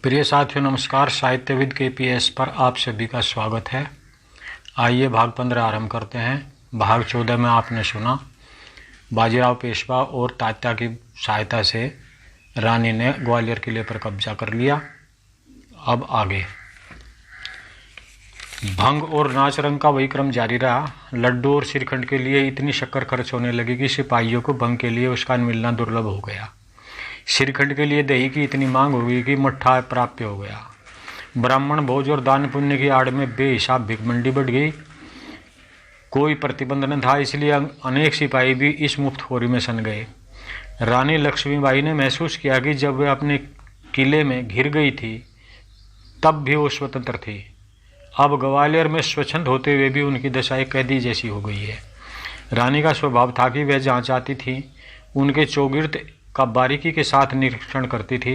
प्रिय साथियों नमस्कार। साहित्यविद KPS पर आप सभी का स्वागत है। आइए भाग 15 आरंभ करते हैं। भाग 14 में आपने सुना बाजीराव पेशवा और तात्या की सहायता से रानी ने ग्वालियर किले पर कब्जा कर लिया। अब आगे भंग और नाच रंग का वही क्रम जारी रहा। लड्डू और श्रीखंड के लिए इतनी शक्कर खर्च होने लगी कि सिपाहियों को भंग के लिए उसका मिलना दुर्लभ हो गया। श्रीखंड के लिए दही की इतनी मांग हो गई कि मट्ठा प्राप्य हो गया। ब्राह्मण भोज और दान पुण्य की आड़ में बेहिसाब भिखमंडी बढ़ गई। कोई प्रतिबंध न था, इसलिए अनेक सिपाही भी इस मुफ्तखोरी में सन गए। रानी लक्ष्मीबाई ने महसूस किया कि जब वे अपने किले में घिर गई थी तब भी वो स्वतंत्र थी। अब ग्वालियर में स्वच्छंद होते हुए भी उनकी दशा एक कैदी जैसी हो गई है। रानी का स्वभाव था कि वह जहाँ चाहती थी उनके चौगिर्द का बारीकी के साथ निरीक्षण करती थी।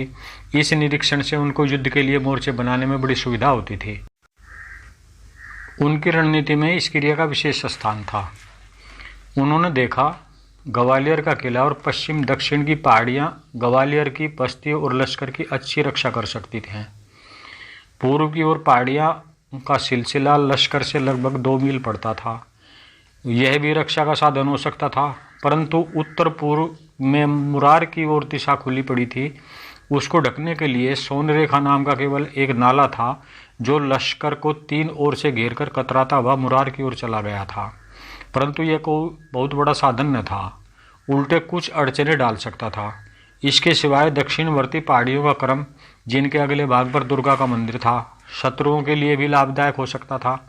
इस निरीक्षण से उनको युद्ध के लिए मोर्चे बनाने में बड़ी सुविधा होती थी। उनकी रणनीति में इस क्रिया का विशेष स्थान था। उन्होंने देखा ग्वालियर का किला और पश्चिम दक्षिण की पहाड़ियाँ ग्वालियर की बस्ती और लश्कर की अच्छी रक्षा कर सकती थीं। पूर्व की ओर पहाड़ियाँ का सिलसिला लश्कर से लगभग 2 मील पड़ता था। यह भी रक्षा का साधन हो सकता था, परंतु उत्तर पूर्व में मुरार की ओर दिशा खुली पड़ी थी। उसको ढकने के लिए सोनरेखा नाम का केवल एक नाला था जो लश्कर को 3 ओर से घेरकर कतराता हुआ मुरार की ओर चला गया था, परंतु यह कोई बहुत बड़ा साधन न था, उल्टे कुछ अड़चने डाल सकता था। इसके सिवाय दक्षिणवर्ती पहाड़ियों का क्रम, जिनके अगले भाग पर दुर्गा का मंदिर था, शत्रुओं के लिए भी लाभदायक हो सकता था,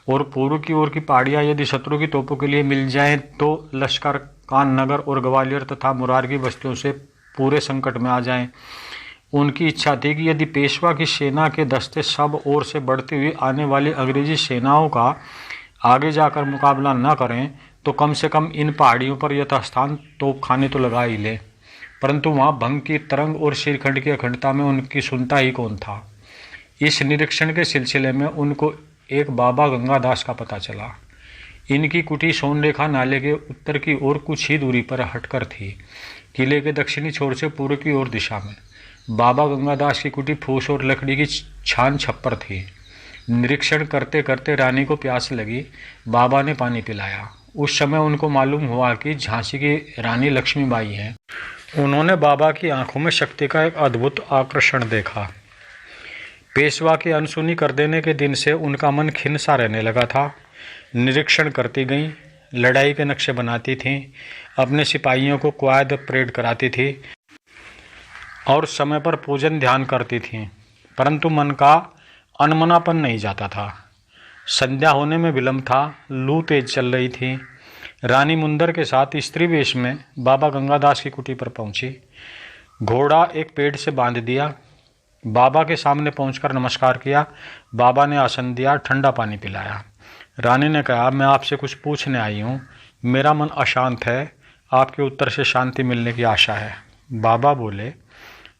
और पूर्व की ओर की पहाड़ियाँ यदि शत्रु की तोपों के लिए मिल जाएं तो लश्कर कान नगर और ग्वालियर तथा मुरार की बस्तियों से पूरे संकट में आ जाएं। उनकी इच्छा थी कि यदि पेशवा की सेना के दस्ते सब ओर से बढ़ती हुई आने वाली अंग्रेजी सेनाओं का आगे जाकर मुकाबला न करें तो कम से कम इन पहाड़ियों पर यथास्थान तोपखाने तो लगा ही ले। परंतु वहाँ भंग की तरंग और श्रीखंड की अखंडता में उनकी सुनता ही कौन था। इस निरीक्षण के सिलसिले में उनको एक बाबा गंगादास का पता चला। इनकी कुटी सोनरेखा नाले के उत्तर की ओर कुछ ही दूरी पर हटकर थी, किले के दक्षिणी छोर से पूर्व की ओर दिशा में। बाबा गंगादास की कुटी फूस और लकड़ी की छान छप्पर थी। निरीक्षण करते करते रानी को प्यास लगी। बाबा ने पानी पिलाया। उस समय उनको मालूम हुआ कि झांसी की रानी लक्ष्मीबाई हैं। उन्होंने बाबा की आंखों में शक्ति का एक अद्भुत आकर्षण देखा। पेशवा की अनसुनी कर देने के दिन से उनका मन खिन्न सा रहने लगा था। निरीक्षण करती गईं, लड़ाई के नक्शे बनाती थीं, अपने सिपाहियों को क्वायद परेड कराती थी और समय पर पूजन ध्यान करती थीं, परंतु मन का अनमनापन नहीं जाता था। संध्या होने में विलंब था। लू तेज चल रही थी। रानी मुंदर के साथ स्त्री वेश में बाबा गंगादास की कुटी पर पहुंची। घोड़ा एक पेड़ से बांध दिया। बाबा के सामने पहुंचकर नमस्कार किया। बाबा ने आसन दिया, ठंडा पानी पिलाया। रानी ने कहा, मैं आपसे कुछ पूछने आई हूँ। मेरा मन अशांत है, आपके उत्तर से शांति मिलने की आशा है। बाबा बोले,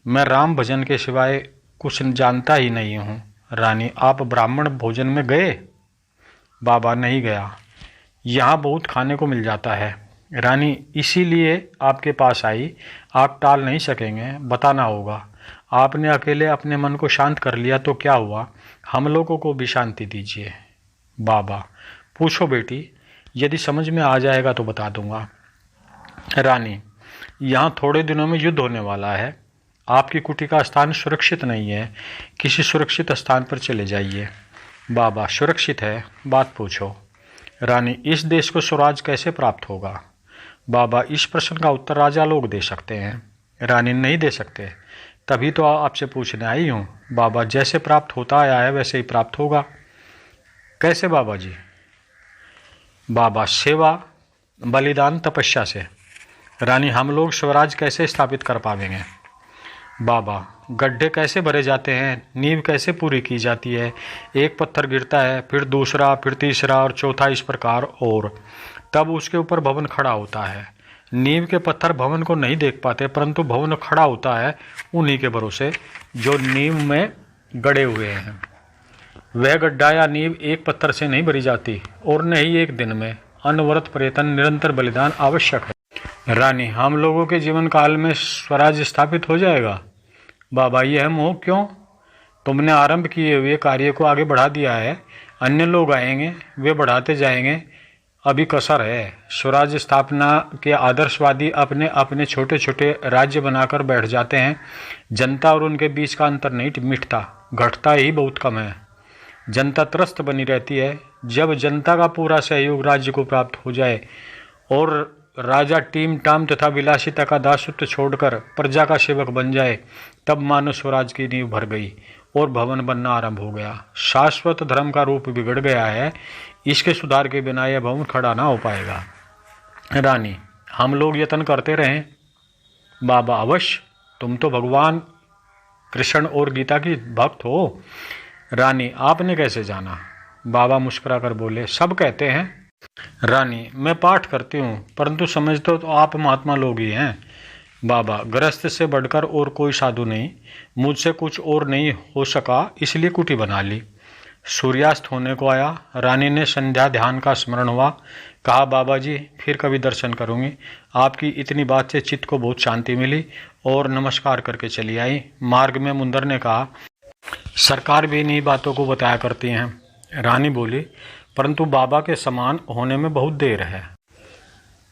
मैं राम भजन के सिवाय कुछ जानता ही नहीं हूँ। रानी, आप ब्राह्मण भोजन में गए? बाबा, नहीं गया, यहाँ बहुत खाने को मिल जाता है। रानी, इसीलिए आपके पास आई। आप टाल नहीं सकेंगे, बताना होगा। आपने अकेले अपने मन को शांत कर लिया तो क्या हुआ, हम लोगों को भी शांति दीजिए। बाबा, पूछो बेटी, यदि समझ में आ जाएगा तो बता दूंगा। रानी, यहाँ थोड़े दिनों में युद्ध होने वाला है। आपकी कुटी का स्थान सुरक्षित नहीं है, किसी सुरक्षित स्थान पर चले जाइए। बाबा, सुरक्षित है, बात पूछो। रानी, इस देश को स्वराज कैसे प्राप्त होगा? बाबा, इस प्रश्न का उत्तर राजा लोग दे सकते हैं। रानी, नहीं दे सकते, तभी तो आपसे पूछने आई हूँ। बाबा, जैसे प्राप्त होता आया है वैसे ही प्राप्त होगा। कैसे बाबा जी? बाबा, सेवा, बलिदान, तपस्या से। रानी, हम लोग स्वराज कैसे स्थापित कर पाएंगे? बाबा, गड्ढे कैसे भरे जाते हैं, नींव कैसे पूरी की जाती है। एक पत्थर गिरता है, फिर दूसरा, फिर तीसरा और चौथा, इस प्रकार, और तब उसके ऊपर भवन खड़ा होता है। नींव के पत्थर भवन को नहीं देख पाते, परंतु भवन खड़ा होता है उन्हीं के भरोसे जो नींव में गड़े हुए हैं। वह गड्ढा या नींव एक पत्थर से नहीं भरी जाती, और न ही एक दिन में। अनवरत प्रयत्न, निरंतर बलिदान आवश्यक है। रानी, हम लोगों के जीवन काल में स्वराज स्थापित हो जाएगा? बाबा, यह मोह क्यों? तुमने आरंभ किए हुए कार्य को आगे बढ़ा दिया है। अन्य लोग आएंगे, वे बढ़ाते जाएंगे। अभी कसर है। स्वराज्य स्थापना के आदर्शवादी अपने अपने छोटे छोटे राज्य बनाकर बैठ जाते हैं। जनता और उनके बीच का अंतर नहीं मिटता, घटता ही बहुत कम है। जनता त्रस्त बनी रहती है। जब जनता का पूरा सहयोग राज्य को प्राप्त हो जाए और राजा टीम टाम तथा विलासिता का दासत्व छोड़कर प्रजा का सेवक बन जाए, तब मानव स्वराज की नींव भर गई और भवन बनना आरंभ हो गया। शाश्वत धर्म का रूप बिगड़ गया है। इसके सुधार के बिना यह भवन खड़ा ना हो पाएगा। रानी, हम लोग यत्न करते रहें। बाबा, अवश्य, तुम तो भगवान कृष्ण और गीता की भक्त हो। रानी, आपने कैसे जाना? बाबा मुस्कुराकर बोले, सब कहते हैं। रानी, मैं पाठ करती हूँ, परंतु समझते तो आप महात्मा लोग ही हैं। बाबा, गृहस्थ से बढ़कर और कोई साधु नहीं। मुझसे कुछ और नहीं हो सका, इसलिए कुटी बना ली। सूर्यास्त होने को आया। रानी ने संध्या ध्यान का स्मरण हुआ। कहा, बाबा जी, फिर कभी दर्शन करूँगी। आपकी इतनी बात से चित्त को बहुत शांति मिली और नमस्कार करके चली आई। मार्ग में मुंदर ने कहा, सरकार भी इन्हीं बातों को बताया करती हैं। रानी बोली, परंतु बाबा के समान होने में बहुत देर है।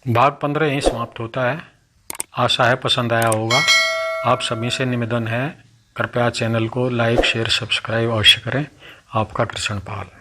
भाग 15 यहीं समाप्त होता है। आशा है पसंद आया होगा। आप सभी से निवेदन है, कृपया चैनल को लाइक शेयर सब्सक्राइब अवश्य करें। आपका कृष्ण पाल।